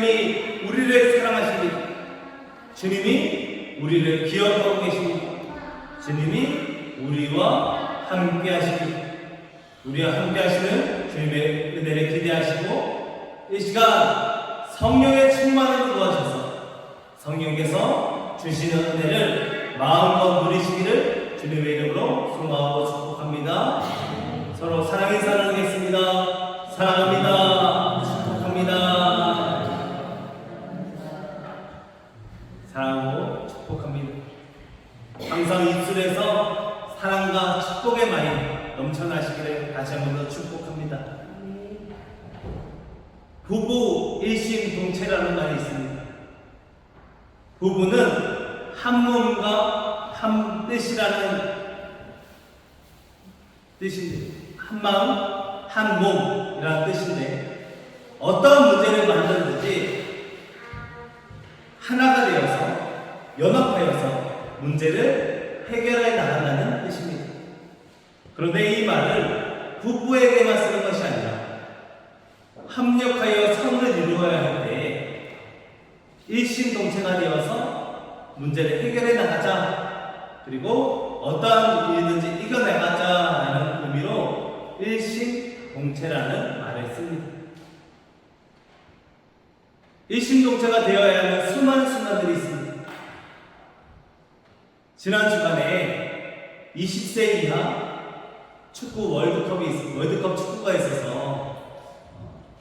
주님이 우리를 사랑하십니다. 주님이 우리를 기억하고 계십니다. 주님이 우리와 함께 하십니다. 우리와 함께 하시는 주님의 은혜를 기대하시고 이 시간 성령의 충만을 도와주셔서 성령께서 주시는 은혜를 마음껏 누리시기를 주님의 이름으로 소망하고 축복합니다. 서로 사랑 인사 나누겠습니다. 사랑합니다. 축복합니다. 사랑하고 축복합니다. 항상 입술에서 사랑과 축복의 말이 넘쳐나시기를 다시 한 번 더 축복합니다. 부부 일심동체라는 말이 있습니다. 부부는 한 몸과 한 뜻이라는 뜻인데, 한 마음, 한 몸이라는 뜻인데, 어떤 문제를 만들든지 하나가 되어서 연합하여서 문제를 해결해 나간다는 뜻입니다. 그런데 이 말을 부부에게만 쓰는 것이 아니라 합력하여 성을 이루어야 할 때 일심동체가 되어서 문제를 해결해 나가자, 그리고 어떠한 일이든지 이겨나가자라는 의미로 일심동체라는 말을 씁니다. 일심동체가 되어야 하는 수많은 순간들이 있습니다. 지난 주간에 20세 이하 축구 월드컵 축구가 있어서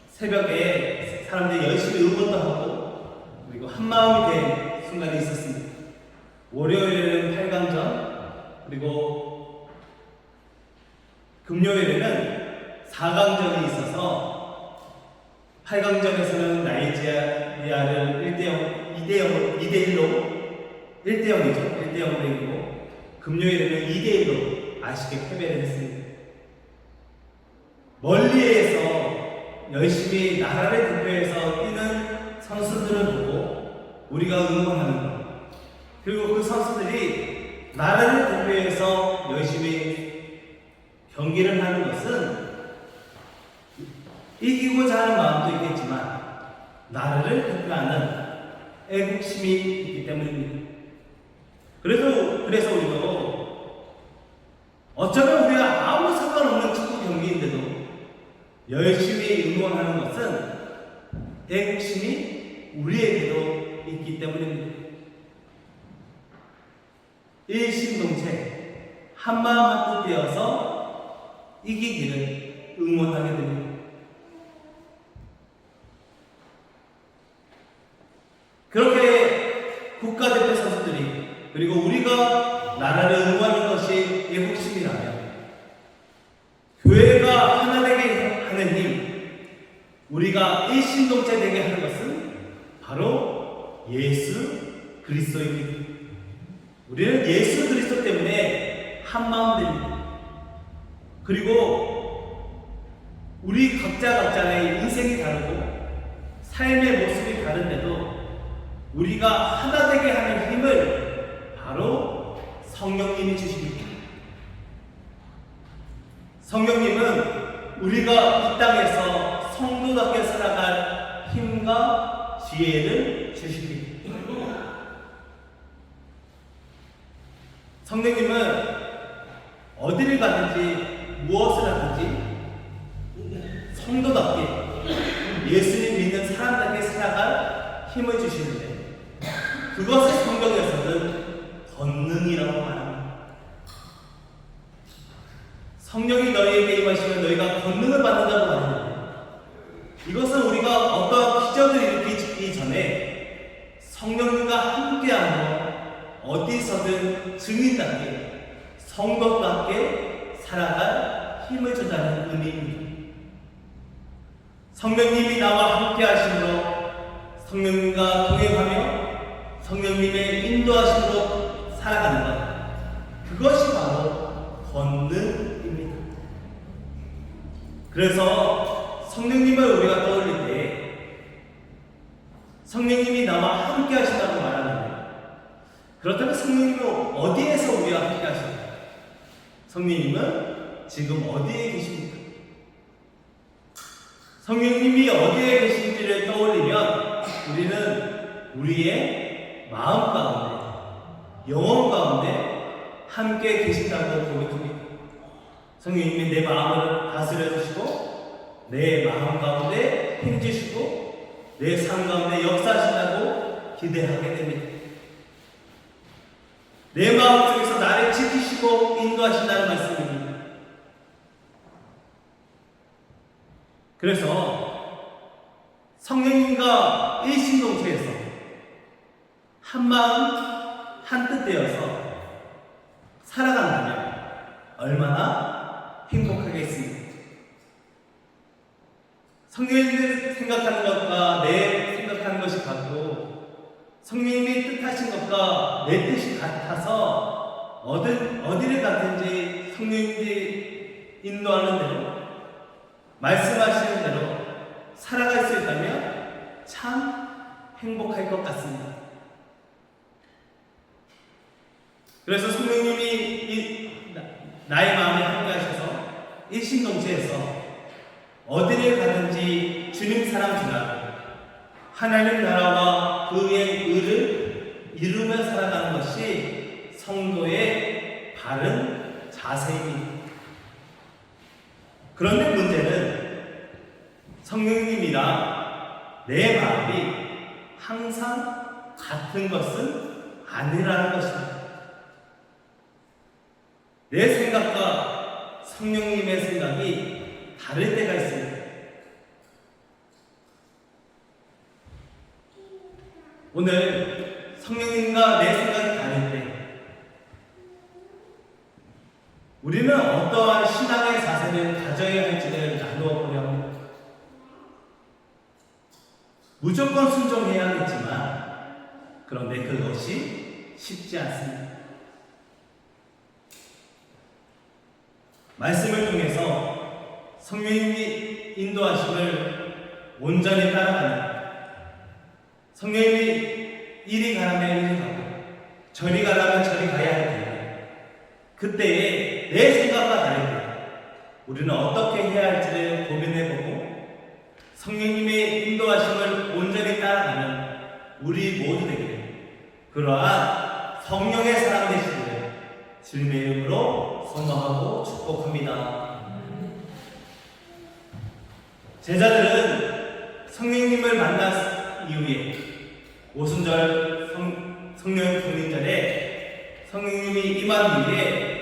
새벽에 사람들이 열심히 응원도 하고 그리고 한마음이 된 순간이 있었습니다. 월요일에는 8강전, 그리고 금요일에는 4강전이 있어서 8강전에서는 나이지리아를 1대0으로 이기고 금요일에는 2대1로 아쉽게 패배를 했습니다. 멀리에서 열심히 나라를 대표해서 뛰는 선수들을 보고 우리가 응원하는 것, 그리고 그 선수들이 나라를 대표해서 열심히 경기를 하는 것은 이기고자 하는 마음도 있겠지만 나라를 대표하는 애국심이 있기 때문입니다. 그래서 우리도 어쩌면 우리가 아무 상관없는 축구 경기인데도 열심히 응원하는 것은 애국심이 우리에게도 있기 때문입니다. 일심동체, 한마음 한뜻 되어서 이기기를 응원하게 됩니다. 그렇게 국가대표 선수들이, 그리고 우리가 나라를 응원하는 것이 애국심이라면 교회가 하나 되게 하는 힘, 우리가 일심동체 되게 하는 것은 바로 예수 그리스도입니다. 우리는 예수 그리스도 때문에 한마음 됩니다. 그리고 우리 각자의 인생이 다르고 삶의 모습이 다른데도 우리가 하나 되게 하는 힘을 바로 성령님이 주십니다. 성령님은 우리가 이 땅에서 성도답게 살아갈 힘과 지혜를 주십니다. 성령님은 어디를 가든지 무엇을 하든지 성도답게 예수님 믿는 사람답게 살아갈 힘을 주시는데, 그것을 성경에서는 권능이라고 말합니다. 성령이 너희에게 임하시면 너희가 권능을 받는다고 말합니다. 이것은 우리가 어떠한 기적을 일으키기 전에 성령님과 함께함으로 어디서든 증인답게 성도답게 살아갈 힘을 주자는 의미입니다. 성령님이 나와 함께 하심으로 성령님과 동행하며 성령님의 인도하심으로 살아가는 것, 그것이 바로 권능입니다. 그래서 성령님을 우리가 떠올릴 때 성령님이 나와 함께 하신다고 말하는데, 그렇다면 성령님은 어디에서 우리와 함께 하십니까? 성령님은 지금 어디에 계십니까? 성령님이 어디에 계신지를 떠올리면 우리는 우리의 마음 가운데, 영혼 가운데 함께 계신다고 고백합니다. 성령님이 내 마음을 다스려 주시고 내 마음 가운데 힘주시고 내 삶 가운데 역사하신다고 기대하게 됩니다. 내 마음 속에서 나를 지키시고 인도하신다는 말씀입니다. 그래서 성령님과 일신동체에서 한 마음 한뜻 되어서 살아간다면 얼마나 행복하겠습니까? 성령님이 생각하는 것과 내 생각하는 것이 같고 성령님이 뜻하신 것과 내 뜻이 같아서 어디를 갔든지 성령님이 인도하는 대로 말씀하시는 대로 살아갈 수 있다면 참 행복할 것 같습니다. 그래서 성령님이 나의 마음에 함께 하셔서 일신동체에서 어디를 가든지 주님 사랑 전하고 하나님 나라와 그의 의를 이루며 살아가는 것이 성도의 바른 자세입니다. 그런데 문제는 성령님이랑 내 마음이 항상 같은 것은 아니라는 것입니다. 내 생각과 성령님의 생각이 다를 때가 있습니다. 오늘 성령님과 내 생각이 다를 때 우리는 어떠한 신앙의 자세를 가져야 할지를 나누어 보려 합니다. 무조건 순종해야겠지만 그런데 그것이 쉽지 않습니다. 말씀을 통해서 성령님이 인도하심을 온전히 따라가는 성령님이 이리 가라면 이리 가고 저리 가라면 저리 가야 할 텐데 그때에 내 생각과 다를 때 우리는 어떻게 해야 할지를 고민해보고 성령님의 인도하심을 온전히 따라가는 우리 모두에게 그러한 성령의 사랑 되시기를 주님의 이름으로 소망하고 축복합니다. 제자들은 성령님을 만난 이후에 오순절 성령 경륜절에 성령님이 임한 후에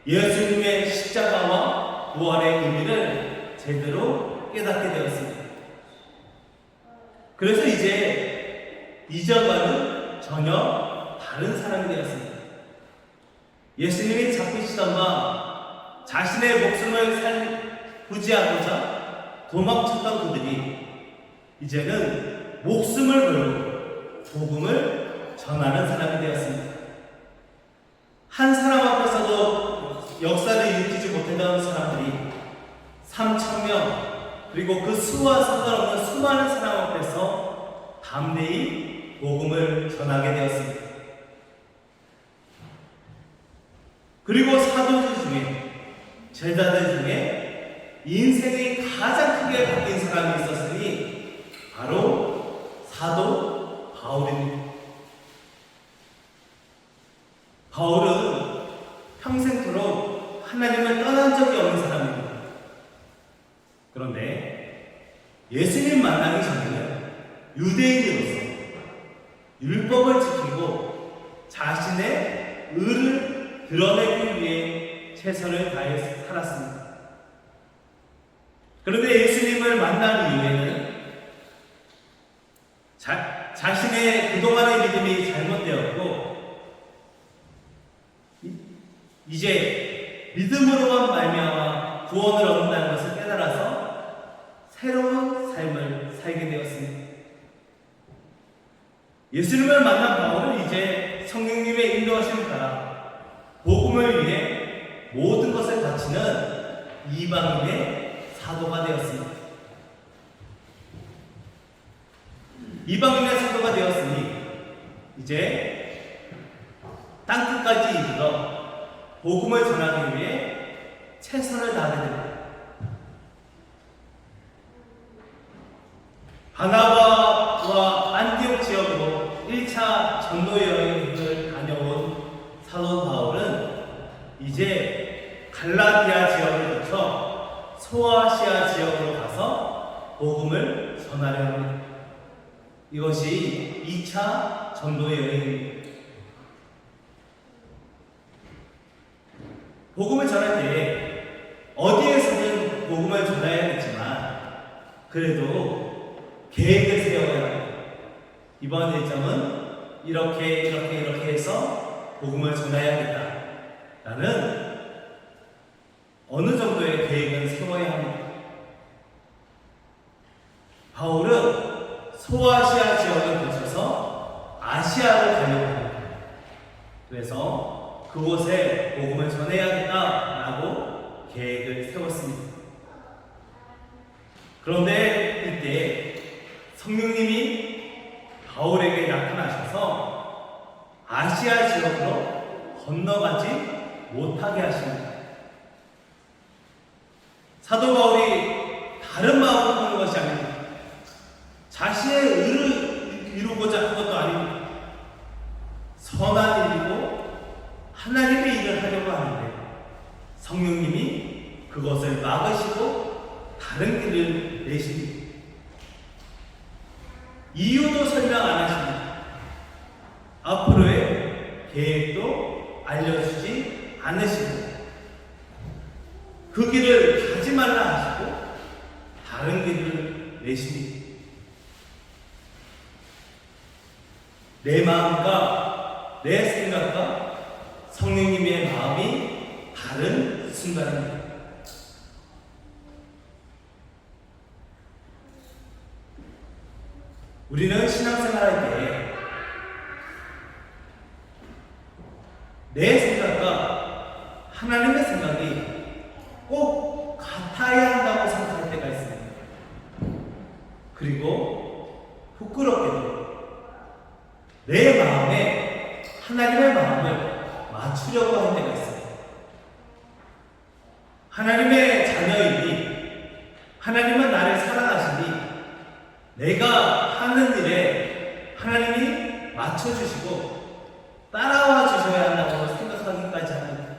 예수님의 십자가와 부활의 의미를 제대로 깨닫게 되었습니다. 그래서 이제 이전과는 전혀 다른 사람이 되었습니다. 예수님이 잡히시던 밤 자신의 목숨을 구제하고자 도망쳤던 그들이 이제는 목숨을 걸고 복음을 전하는 사람이 되었습니다. 한 사람 앞에서도 역사를 일으키지 못했던 사람들이 3,000명 그리고 그 수와 상관없는 수많은 사람 앞에서 담대히 복음을 전하게 되었습니다. 그리고 사도들 중에 제자들 중에 인생이 가장 크게 바뀐 사람이 있었으니 바로 사도 바울입니다. 바울은 평생토록 하나님을 떠난 적이 없는 사람입니다. 그런데 예수님 만나기 전에는 유대인으로서 율법을 지키고 자신의 의를 드러내기 위해 최선을 다해 살았습니다. 그런데 예수님을 만난 이후에는 자신의 그동안의 믿음이 잘못되었고 이제 믿음으로만 말미암아 구원을 얻는다는 것을 깨달아서 새로운 삶을 살게 되었습니다. 예수님을 만난 바울은 이제 성령님의 인도하심을 따라 복음을 위해 모든 것을 바치는 이방인의 사도가 되었습니다. 이방인의 사도가 되었으니 이제 땅끝까지 이르러 복음을 전하기 위해 최선을 다하게 됩니다. 바나바와 전도 여행을 다녀온 사도 바울은 이제 갈라디아 지역을 거쳐 소아시아 지역으로 가서 복음을 전하려 합니다. 이것이 2차 전도 여행입니다. 복음을 전할 때 어디에서든 복음을 전해야겠지만 그래도 계획을 세워야 합니다. 이번 일정은 이렇게 해서 복음을 전해야겠다 라는 어느 정도의 계획은 세워야 합니다. 바울은 소아시아 지역을 거쳐서 아시아로 가려고 합니다. 그래서 그곳에 복음을 전해야겠다라고 계획을 세웠습니다. 그런데 이때 성령님이 바울에게 나타나셔서 아시아 지역으로 건너가지 못하게 하십니다. 사도 바울이 다른 마음을 품는 것이 아닙니다. 자신의 의를 이루고자 한 것도 아닙니다. 선한 일이고 하나님의 일을 하려고 하는데 성령님이 그것을 막으시고 다른 길을 내십니다. 이유도 설명 안 하십니다. 앞으로의 계획도 알려주지 않으시고 그 길을 가지 말라 하시고 다른 길을 내십니다. 내 마음과 내 생각과 성령님의 마음이 다른 순간입니다. 우리는 신앙생활할 때 내 생각과 하나님의 생각이 꼭 같아야 한다고 생각할 때가 있습니다. 그리고 부끄럽게도 내 마음에 하나님의 마음을 맞추려고 할 때가 있습니다. 하나님의 자녀이니 하나님은 나를 사랑하시니 내가 하는 일에 하나님이 맞춰주시고 따라와 주셔야 한다고 생각하기까지 합니다.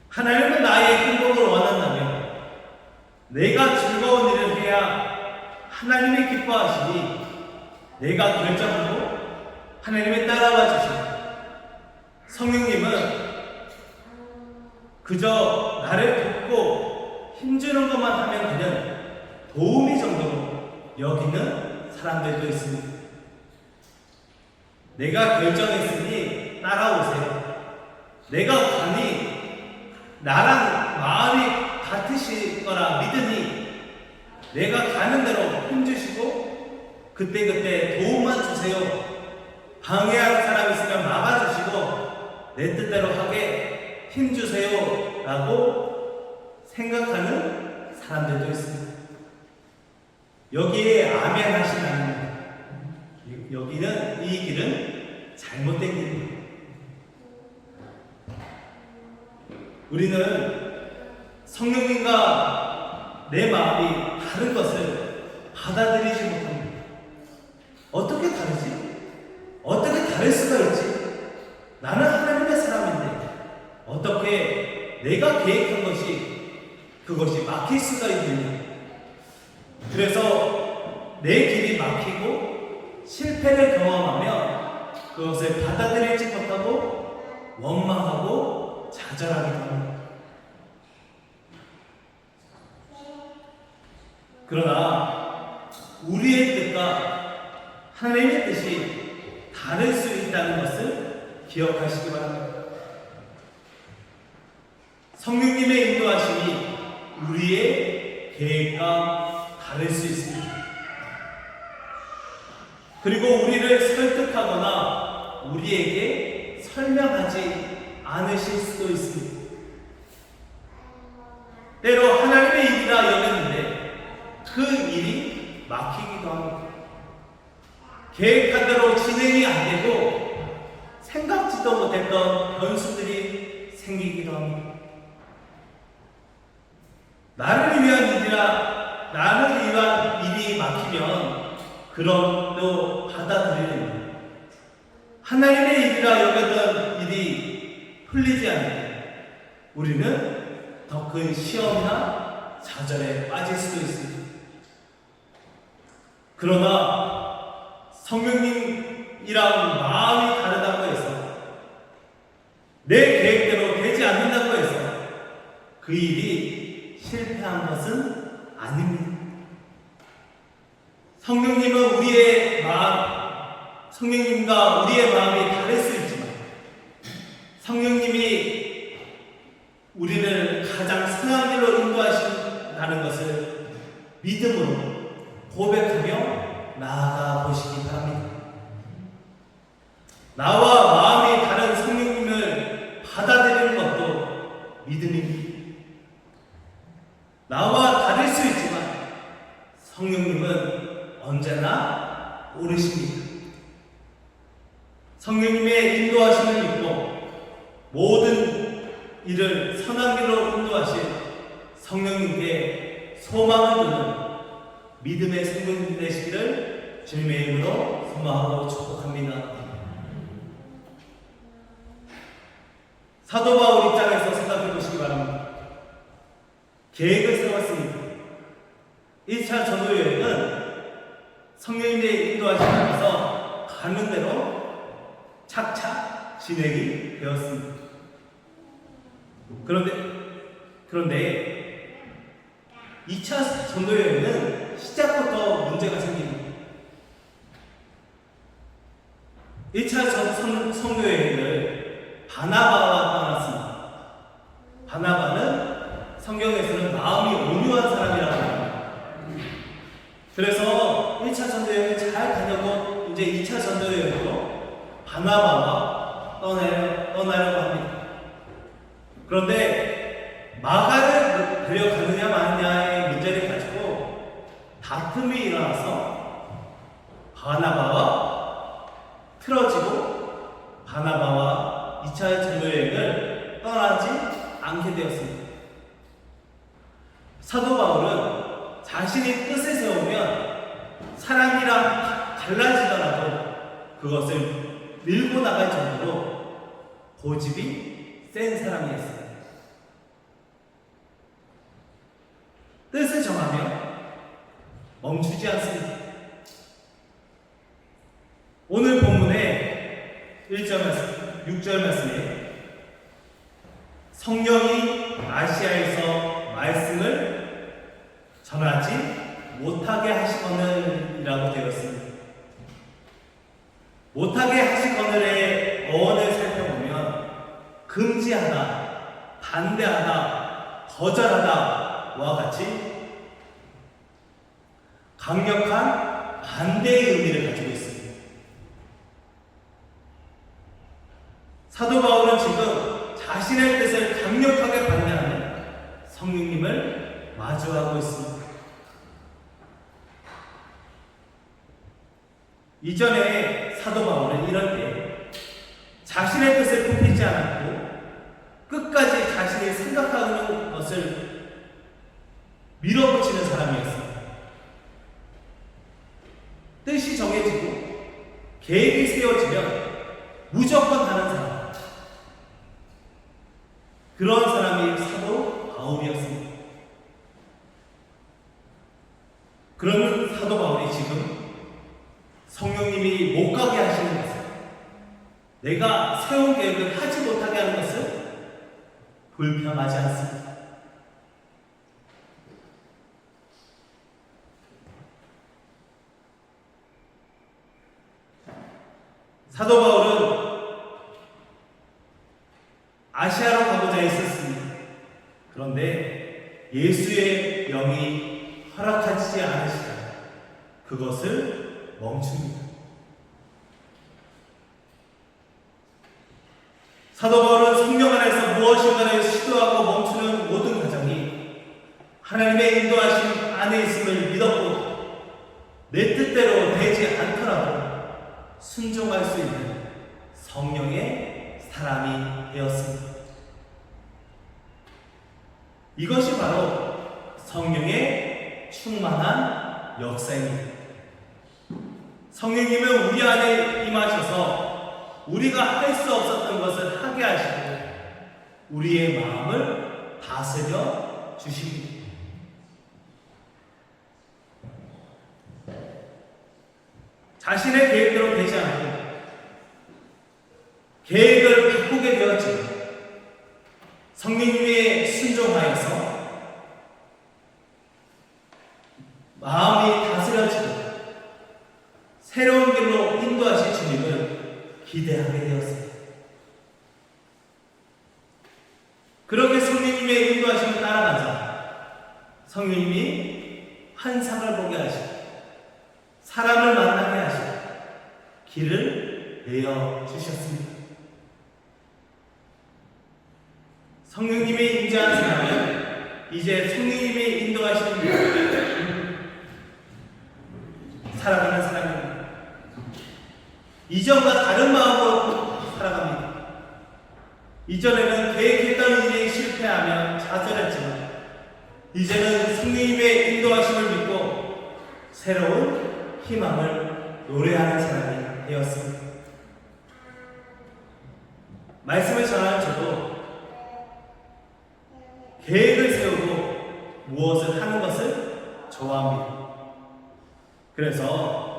하나님은 나의 행복을 원한다면 내가 즐거운 일을 해야 하나님이 기뻐하시니 내가 결정하고 하나님이 따라와 주십니다. 성령님은 그저 나를 돕고 힘주는 것만 하면 되는 도우미 정도로 여기는 사람들도 있습니다. 내가 결정했으니 따라오세요. 내가 가니 나랑 마음이 같으실 거라 믿으니 내가 가는 대로 힘주시고 그때그때 도움만 주세요. 방해하는 사람 있으면 막아주시고 내 뜻대로 하게 힘주세요 라고 생각하는 사람들도 있습니다. 여기에 아멘 하시면 안 됩니다. 여기는 이 길은 잘못된 길입니다. 우리는 성령님과 내 마음이 다른 것을 받아들이지 못합니다. 어떻게 다르지? 어떻게 다를 수가 있지? 나는 하나님의 사람인데 어떻게 내가 계획한 것이 그것이 막힐 수가 있느냐? 그래서 내 길이 막히고 실패를 경험하면 그것을 받아들이지 못하고 원망하고 좌절하기도 합니다. 그러나 우리의 뜻과 하나님의 뜻이 다를 수 있다는 것을 기억하시기 바랍니다. 성령님의 인도하심이 우리의 계획과 다를 수 있습니다. 그리고 우리를 설득하거나 우리에게 설명하지 않으실 수도 있습니다. 때로 하나님의 일이라 여겼는데 그 일이 막히기도 합니다. 계획한 대로 진행이 안 되고 생각지도 못했던 변수들이 생기기도 합니다. 나를 위한 일이 막히면 그런 또 받아들이는 하나님의 일이라 여겼던 일이 풀리지 않게 우리는 더 큰 시험이나 좌절에 빠질 수도 있습니다. 그러나 성령님이랑 마음이 다르다고 해서 내 계획대로 되지 않는다고 해서 그 일이 실패한 것은 아닙니다. 성령님은 우리의 마음, 성령님과 우리의 마음이 다를 수 있지만 성령님이 우리를 가장 선한 길로 인도하신다는 것을 믿음으로 고백하며 나아가 보시기 바랍니다. 나와 마음이 다른 성령님을 받아들이는 것도 믿음입니다. 나와 다를 수 있지만 성령님은 언제나 옳으십니다. 성령님의 인도하심을 믿고 모든 이를 선한 길로 인도하신 성령님께 소망을 두는 믿음의 성도님 되시기를 주님의 이름으로 소망하고 축복합니다. 사도 바울 입장에서 생각해 보시기 바랍니다. 계획을 세웠습니다. 1차 전도 여행은 성령님의 인도하심 안에서 가는 대로 착착 진행이 되었습니다. 그런데 2차 전도 여행은 시작부터 문제가 생깁니다. 1차 선교 여행을 바나바와 떠났습니다. 바나바는 성경에서는 마음이 온유한 사람이라고 합니다. 그래서 1차 전도 여행을 잘 다녀고 이제 2차 전도 여행으로 바나바와 떠나려고 합니다. 그런데 마가를 데려가느냐 마느냐의 문제를 가지고 다툼이 일어나서 바나바와 틀어지고 바나바와 2차 전도여행을 떠나지 않게 되었습니다. 사도 바울은 자신이 뜻을 세우면 사람이랑 갈라지더라도 그것을 밀고 나갈 정도로 고집이 센 사람이었습니다. 뜻을 정하며 멈추지 않습니다. 오늘 본문의 1절 말씀, 6절 말씀에 성령이 아시아에서 말씀을 전하지 못하게 하시거늘이라고 되어 있습니다. 못하게 하시거늘의 어원을 살펴보면 금지하다, 반대하다, 거절하다와 같이 강력한 반대의 의미를 가지고 있습니다. 사도 바울은 지금 자신의 뜻을 강력하게 반대하는 성령님을 마주하고 있습니다. 이전에 사도 바울은 이럴 때 자신의 뜻을 굽히지 않았고 끝까지 자신이 생각하는 것을 밀어붙이는 사람이었습니다. 뜻이 정해지고 계획이 세워지면 무조건 하는 사람, 그런 사람이 사도 바울이었습니다. 그런 사도 바울이 지금 성령님이 못 가게 하시는 것을, 내가 세운 계획을 하지 못하게 하는 것을 불평하지 않습니다. 사도 바울은 아시아로 가고자 했었습니다. 그런데 예수의 영이 허락하지 않으시다 그것을 멈춥니다. 사도 바울은 성령 안에서 무엇인가를 시도하고 멈추는 모든 과정이 하나님의 인도하심 안에 있음을 믿었고 내 뜻대로 되지 않더라도 순종할 수 있는 성령의 사람이 되었습니다. 이것이 바로 성령의 충만한 역사입니다. 성령님은 우리 안에 임하셔서 우리가 할 수 없었던 것을 하게 하시고 우리의 마음을 다스려 주십니다. 자신의 계획대로 되지 않고 계획을 바꾸게 되었지만 성령님에 순종하여서 마음이 다스려지고 새로운 길로 인도하실 주님을 기대하게 되었습니다. 그렇게 성령님의 인도하심을 따라가자 성령님이 환상을 보게 하시고 사람을 만나게 하시고 길을 내어주셨습니다. 성령님의 임재한 사람은 이제 성령님의 인도하시는 길을 살아가는 사람입니다. 이전과 다른 마음으로 살아갑니다. 이전에는 계획했던 일이 실패하며 좌절했지만 이제는 성령님의 인도하심을 믿고 새로운 희망을 노래하는 사람이 되었습니다. 말씀을 전하는 저도 계획을 세우고 무엇을 하는 것을 좋아합니다. 그래서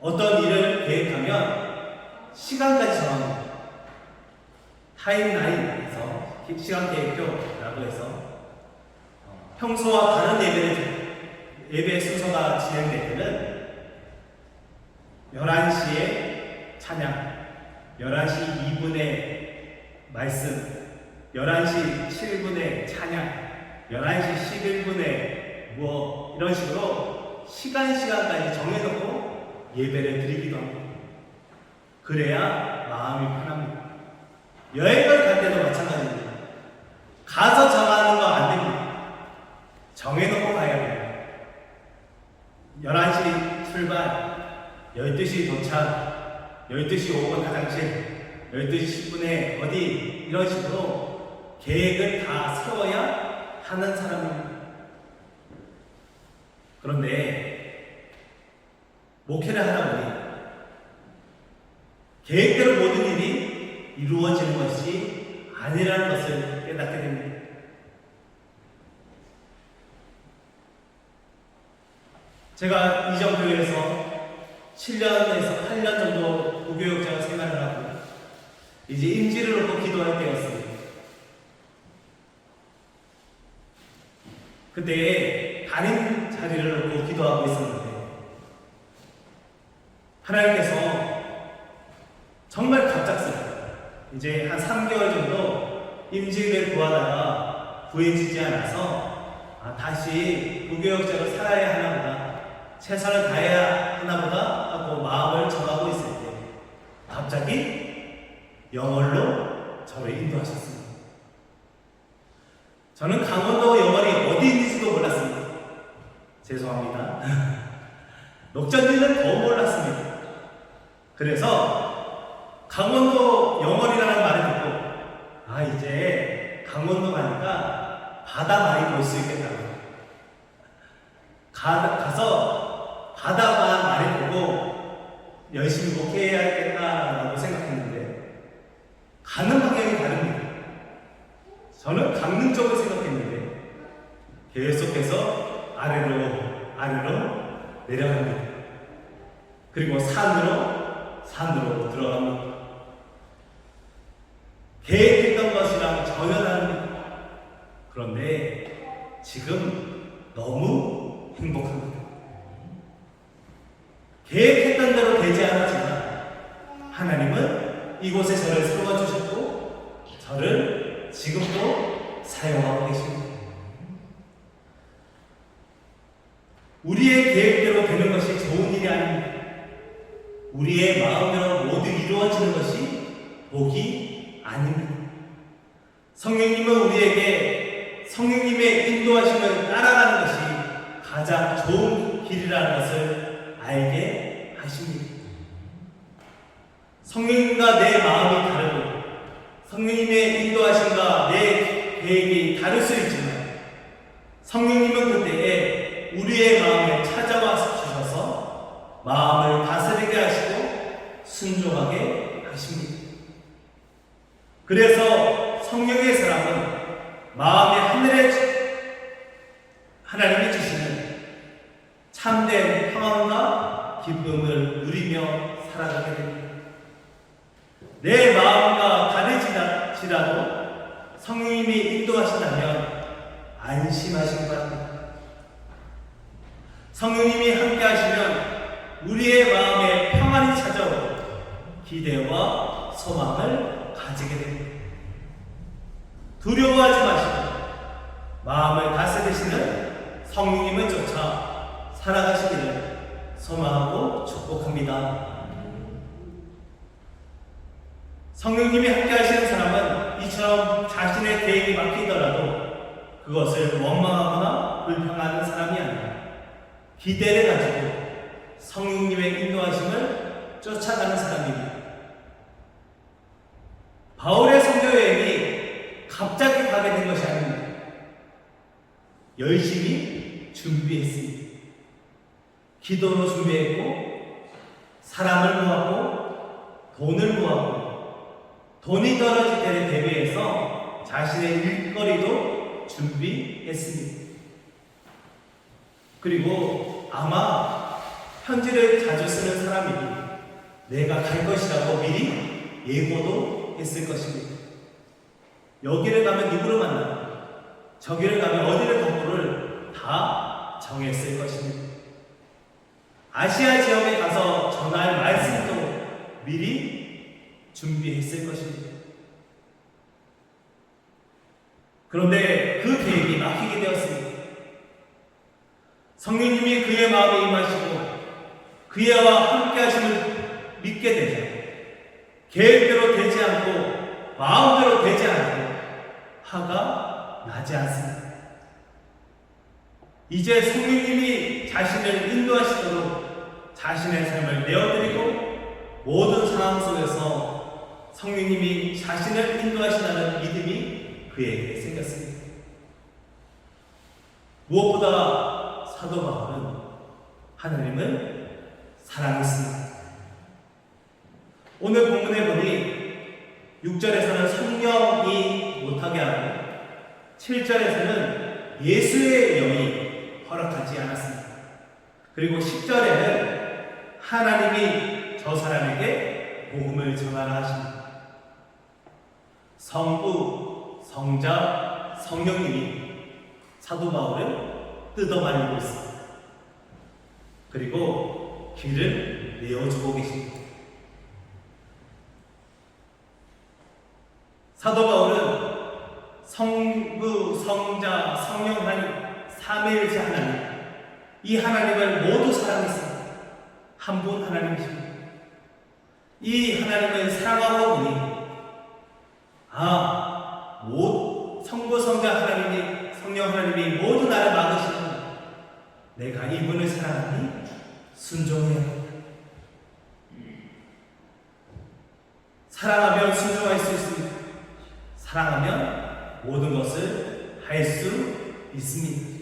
어떤 일을 계획하면 시간까지 정합니다. 타임라인에서 시간 계획표라고 해서 평소와 다른 예배 순서가 진행될 때는 11시에 찬양, 11시 2분에 말씀, 11시 7분에 찬양, 11시 11분에 이런 식으로 시간까지 정해놓고 예배를 드리기도 합니다. 그래야 마음이 편합니다. 여행을 갈 때도 마찬가지입니다. 가서 정하는 거 안 됩니다. 정해놓고 가야 돼요. 11시 출발, 12시 도착, 12시 5분 화장실, 12시 10분에 어디 이런 식으로 계획을 다 세워야 하는 사람입니다. 그런데 목회를 하다 보니 계획대로 모든 일이 이루어지는 것이 아니라는 것을 깨닫게 됩니다. 제가 이정교회에서 7년에서 8년 정도 부교육자 생활을 하고 이제 임지를 놓고 기도할 때였습니다. 그때 담임 자리를 놓고 기도하고 있었는데 하나님께서 정말 갑작스럽게 이제 한 3개월 정도 임직을 구하다가 구해지지 않아서 다시 부교육자로 살아야 하나보다 최선을 다해야 하나보다 하고 마음을 정하고 있을 때 갑자기 영월로 저를 인도하셨습니다. 저는 강원도 영월이 어디 있는지도 몰랐습니다. 죄송합니다. 녹전지는 더 몰랐습니다. 그래서 강원도 영월이라는 말을 듣고 이제 강원도 가니까 바다 많이 볼 수 있겠다고 가서 바다만 많이 보고 열심히 목회해야겠다라고 생각했는데 가는 방향이 다릅니다. 저는 강릉 쪽을 생각했는데 계속해서 아래로 내려갑니다. 그리고 산으로 들어갑니다. 계획했던 것이랑 전혀 다릅니다. 그런데 지금 너무 행복합니다. 계획했던 대로 되지 않았지만 하나님은 이곳에 저를 세워주셨고 저를 지금도 사용하고 계십니다. 우리의 계획대로 되는 것이 좋은 일이 아닙니다. 우리의 마음대로 모두 이루어지는 것이 복이 아닙니다. 성령님은 우리에게 성령님의 인도하심을 따라가는 것이 가장 좋은 길이라는 것을 알게 하십니다. 성령님과 내 마음이 다르고 성령님의 인도하심과 내 계획이 다를 수 있지만 성령님은 그때에 우리의 마음에 찾아와 주셔서 순종하게 하십니다. 그래서 성령의 사람은 마음의 하나님이 주시는 참된 평안과 기쁨을 누리며 살아가게 됩니다. 내 마음과 다르지라도 성령님이 인도하신다면 안심하시기 바랍니다. 성령님이 함께 하시면 우리의 마음에 평안이 찾아오고 기대와 소망을 가지게 됩니다. 두려워하지 마시고 마음을 다스리시는 성령님을 쫓아 살아가시기를 소망하고 축복합니다. 성령님이 함께 하시는 사람은 이처럼 자신의 계획이 막히더라도 그것을 원망하거나 불평하는 사람이 아니라 기대를 가지고 성령님의 인도하심을 쫓아가는 사람입니다. 바울의 선교 여행이 갑자기 가게 된 것이 아닙니다. 열심히 준비했습니다. 기도로 준비했고, 사람을 모았고, 돈을 모았고, 돈이 떨어질 때를 대비해서 자신의 일거리도 준비했습니다. 그리고 아마 편지를 자주 쓰는 사람이니 내가 갈 것이라고 미리 예고도 했을 것입니다. 여기를 가면 누구를 만나고 저기를 가면 어디를 가고를 다 정했을 것입니다. 아시아 지역에 가서 전할 말씀도 미리 준비했을 것입니다. 그런데 그 계획이 막히게 되었습니다. 성령님이 그의 마음에 임하시고 그와 함께 하심을 믿게 되자 계획대로 되지 않고 마음대로 되지 않고 화가 나지 않습니다. 이제 성령님이 자신을 인도하시도록 자신의 삶을 내어드리고 모든 상황 속에서 성령님이 자신을 인도하신다는 믿음이 그에게 생겼습니다. 무엇보다 사도 바울은 하나님을 사랑했습니다. 오늘 본문에 보니 6절에서는 성령이 못하게 하고 7절에서는 예수의 영이 허락하지 않았습니다. 그리고 10절에는 하나님이 저 사람에게 복음을 전하라 하십니다. 성부, 성자, 성령님이 사도 바울을 뜯어말리고 있습니다. 그리고 길을 내어주고 계십니다. 사도 바울은 성부, 성자, 성령 하나님, 삼위일체 하나님, 이 하나님을 모두 사랑했습니다. 한 분 하나님이십니다. 이 하나님을 사랑하고 보니 성부, 성자 하나님이, 성령 하나님이 모두 나를 막으시는 내가 이분을 사랑하니 순종해야 합니다. 사랑하면 순종할 수 있습니다. 사랑하면 모든 것을 할 수 있습니다.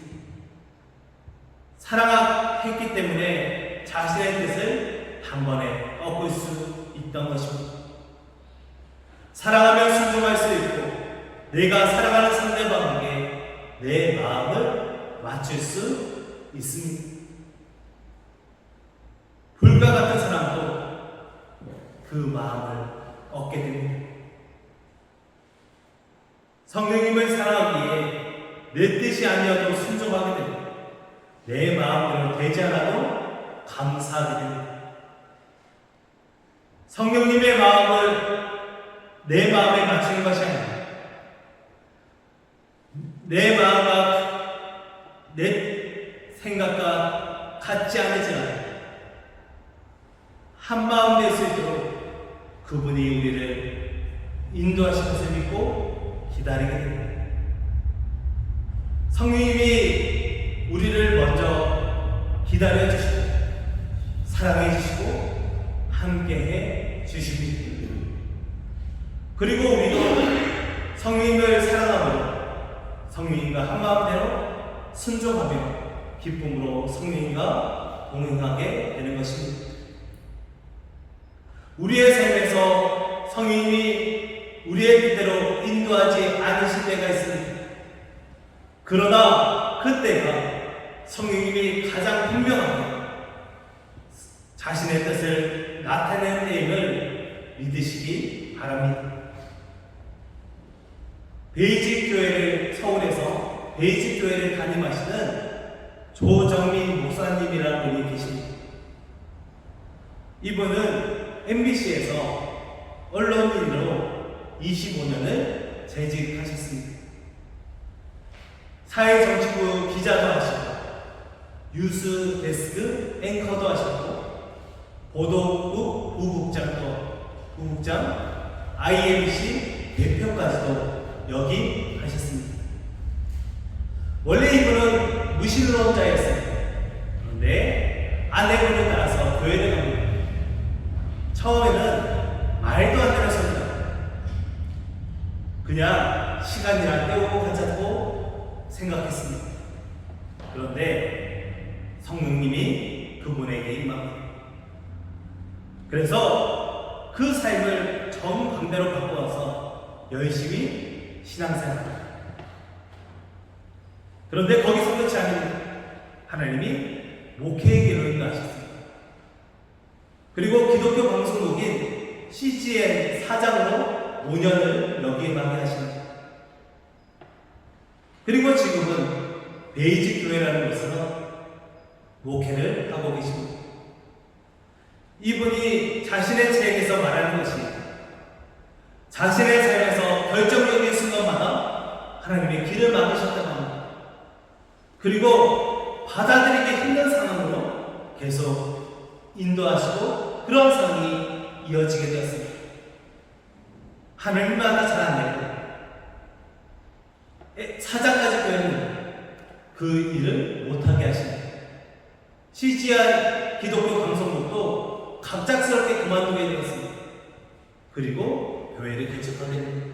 사랑했기 때문에 자신의 뜻을 단번에 꺾을 수 있던 것입니다. 사랑하면 순종할 수 있고 내가 사랑하는 상대방에게 내 마음을 맞출 수 있습니다. 불과 같은 사람도 그 마음을 얻게 됩니다. 성령님을 사랑하기에 내 뜻이 아니어도 순종하게 됩니다. 내 마음대로 되지 않아도 감사하게 됩니다. 성령님의 마음을 내 마음에 맞추는 것이 아니라 내 마음과 내 생각과 같지 않으지만 한 마음 될 수 있도록 그분이 우리를 인도하실 것을 믿고 기다리게 됩니다. 성령님이 우리를 먼저 기다려 주시고 사랑해 주시고 함께해 주십니다. 그리고 우리도 성령님을 사랑하며 성령님과 한마음대로 순종하며 기쁨으로 성령님과 동행하게 되는 것입니다. 우리의 삶에서 성령님이 우리의 뜻대로 인도하지 않으실 때가 있습니다. 그러나 그때가 성령님이 가장 분명하게 자신의 뜻을 나타내는 때임을 믿으시기 바랍니다. 베이직 교회를 서울에서 베이직 교회를 담임하시는 조정민 목사님이라는 분이 계십니다. 이분은 MBC에서 언론인으로 25년을 재직하셨습니다. 사회정치부 기자도 하시고 뉴스 데스크 앵커도 하셨고 보도국 부국장 IMC 대표까지도 역임하셨습니다. 원래 이분은 무신론자였습니다. 그런데 아내분을 따라서 교회를 갑니다. 처음에는 말도 안 되는 소리다. 그냥 시간이나 때우고 가자고 생각했습니다. 그런데 성령님이 그분에게 임합니다. 그래서 그 삶을 정반대로 바꿔서 열심히 신앙생활합니다. 그런데 거기서 끝이 아닙니다. 하나님이 목회의 길로 인도하셨습니다. 그리고 기독교 방송국인 CGN 사장으로 5년을 역임하게 하십니다. 그리고 지금은 베이직 교회라는 곳에서 목회를 하고 계십니다. 이분이 자신의 책에서 말하는 것이 자신의 삶에서 결정적인 순간마다 하나님의 길을 막으셨다고 합니다. 그리고 받아들이기 힘든 상황으로 계속 인도하시고 그런 상황이 이어지게 되었습니다. 하늘마다 잘 안 되고 사장까지 되었는데 그 일을 못하게 하십니다. CGI 기독교 방송국도 갑작스럽게 그만두게 되었습니다. 그리고 교회를 개척하게 됩니다.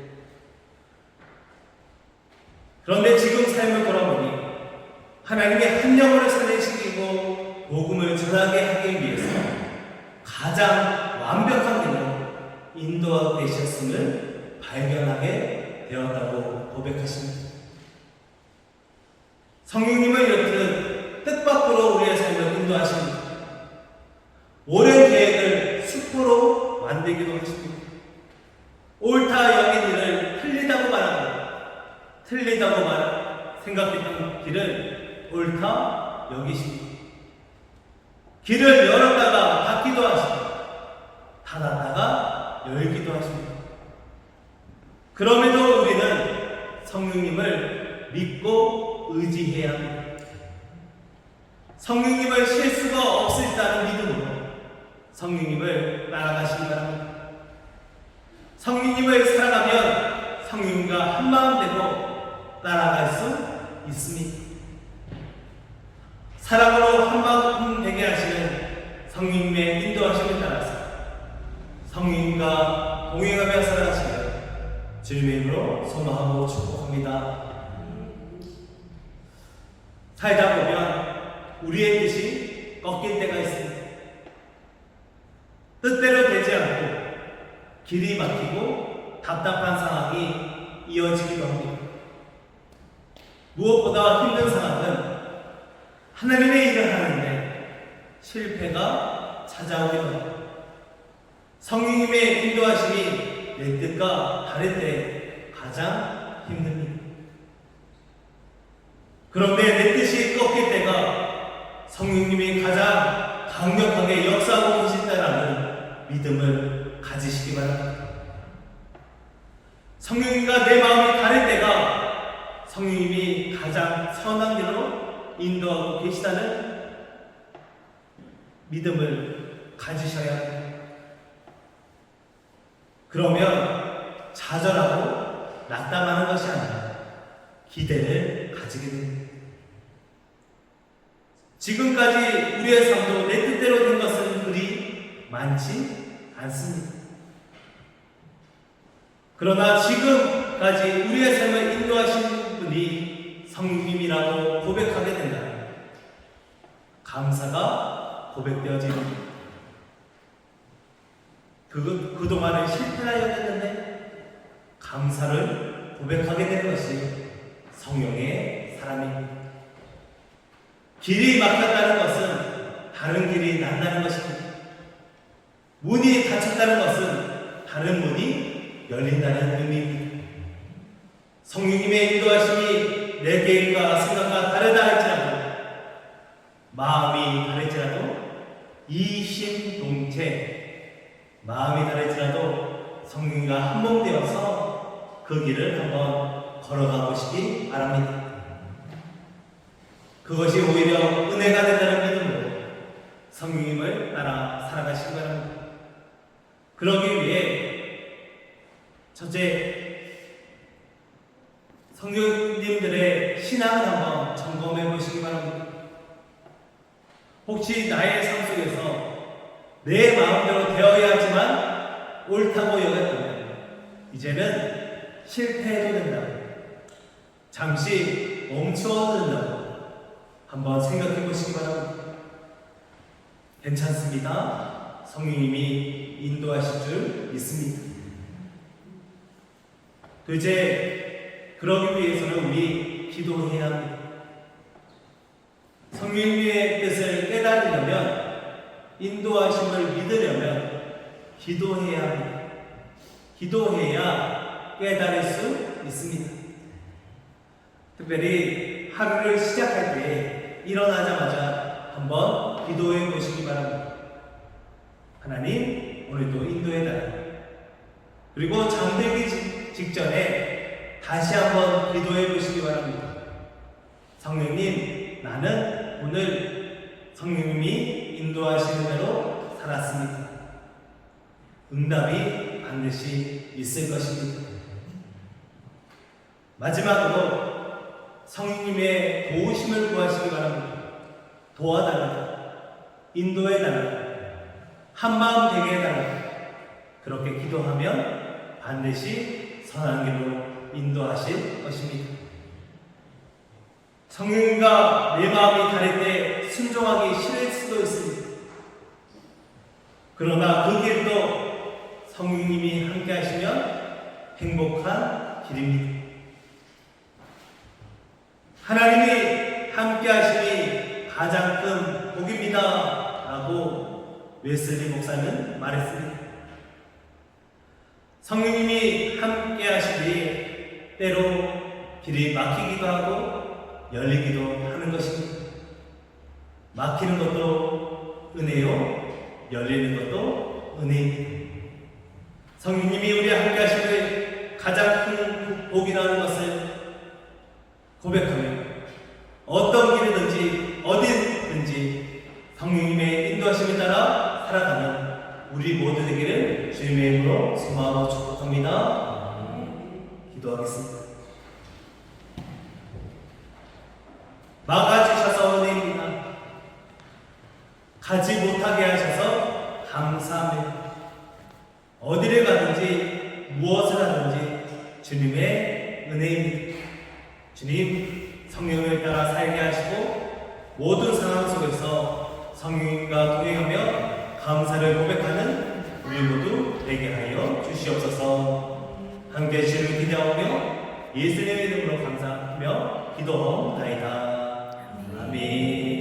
그런데 지금 삶을 돌아보니 하나님의 한 영혼을 살리시키고 복음을 전하게 하기 위해서 가장 완벽한 길로 인도하고 계셨음을 발견하게 되었다고 고백하십니다. 성령님은 이렇듯 뜻밖으로 우리의 삶을 인도하십니다. 오랜 계획을 수포로 만들기도 하십니다. 옳다 여긴 일을 틀리다고 생각했던 길을 옳다 여기십니다. 길을 열었다가 닫기도 하십니다. 닫았다가 열기도 하십니다. 그럼에도 우리는 성령님을 믿고 의지해야 합니다. 성령님을 실수가 없으시다는 믿음으로 성령님을 따라가시기 바랍니다. 성령님을 사랑하면 성령님과 한마음 되고 따라갈 수 있습니다. 사랑으로 한마음 되게 하시는 성령님의 인도하심을 따라서 성령님과 동행하며 살아가시기를 주님의 이름으로 소망하고 축복합니다. 살다 보면 우리의 뜻이 꺾일 때가 있습니다. 뜻대로 되지 않고 길이 막히고 답답한 상황이 이어지기도 합니다. 무엇보다 힘든 상황은 하나님의 일을 하는데 실패가 찾아오기도 합니다. 성령님의 인도하심이 내 뜻과 다를 때 가장 힘듭니다. 그런데 내 뜻이 꺾일 때가 성령님이 가장 강력하게 역사하고 계신다라는 믿음을 가지시기 바랍니다. 성령님과 내 마음이 다를 때가 성령님이 가장 선한 길로 인도하고 계시다는 믿음을 가지셔야 합니다. 그러면 좌절하고 낙담하는 것이 아니라 기대를 가지게 됩니다. 지금까지 우리의 삶도 내 뜻대로 된 것은 그리 많지 않습니다. 그러나 지금까지 우리의 삶을 인도하신 분이 성령님이라고 고백하게 된다면 감사가 고백되어집니다. 그동안은 실패라 여겼는데 감사를 고백하게 된 것이 성령의 사람입니다. 길이 막혔다는 것은 다른 길이 난다는 것입니다. 문이 닫혔다는 것은 다른 문이 열린다는 의미입니다. 성령님의 인도하심이 내 계획과 생각과 다르다 할지라도, 마음이 다를지라도, 이심동체, 마음이 다를지라도 성령님과 한몸되어서 그 길을 한번 걸어가 보시기 바랍니다. 그것이 오히려 은혜가 된다는 믿음으로 성령님을 따라 살아가시기 바랍니다. 그러기 위해 첫째, 성령님들의 신앙을 한번 점검해 보시기 바랍니다. 혹시 나의 삶 속에서 내 마음대로 되어야 하지만 옳다고 여겼다면 이제는 실패해도 된다, 잠시 멈추어도 된다고 한번 생각해 보시기 바랍니다. 괜찮습니다. 성령님이 인도하실 줄 믿습니다. 둘째, 그러기 위해서는 우리 기도해야 합니다. 성령님의 뜻을 깨달으려면, 인도하심을 믿으려면 기도해야 합니다. 기도해야 깨달을 수 있습니다. 특별히 하루를 시작할 때 일어나자마자 한번 기도해 보시기 바랍니다. 하나님, 오늘도 인도해달라. 그리고 잠들기 직전에 다시 한번 기도해 보시기 바랍니다. 성령님, 나는 오늘 성령님이 인도하시는 대로 살았습니다. 응답이 반드시 있을 것입니다. 마지막으로 성령님의 도우심을 구하시기 바랍니다. 도와달라, 인도해달라, 한마음 되게 해달라. 그렇게 기도하면 반드시 선한 길로 인도하실 것입니다. 성령님과 내 마음이 다를 때 순종하기 싫을 수도 있습니다. 그러나 그 길도 성령님이 함께 하시면 행복한 길입니다. 하나님이 함께 하시니 가장 큰 복입니다 라고 웨슬리 목사는 말했습니다. 성령님이 함께 하시니 때로 길이 막히기도 하고 열리기도 하는 것입니다. 막히는 것도 은혜요, 열리는 것도 은혜입니다. 성령님이 우리와 함께 하시는 가장 큰 복이라는 것을 고백하며 어떤 길이든지 어디든지 성령님의 인도하심에 따라 살아가는 우리 모두 되기를 주님의 이름으로 소망하고 축복합니다. 기도하겠습니다. 막아주셔서 은혜입니다. 가지 못하게 하셔서 감사합니다. 어디를 가든지 무엇을 하든지 주님의 은혜입니다. 주님, 성령을 따라 살게 하시고 모든 상황 속에서 성령님과 동행하며 감사를 고백하는 우리 모두 되게 하여 주시옵소서. 함께 주님을 기대하며 예수님의 이름으로 감사하며 기도하옵나이다. 아멘.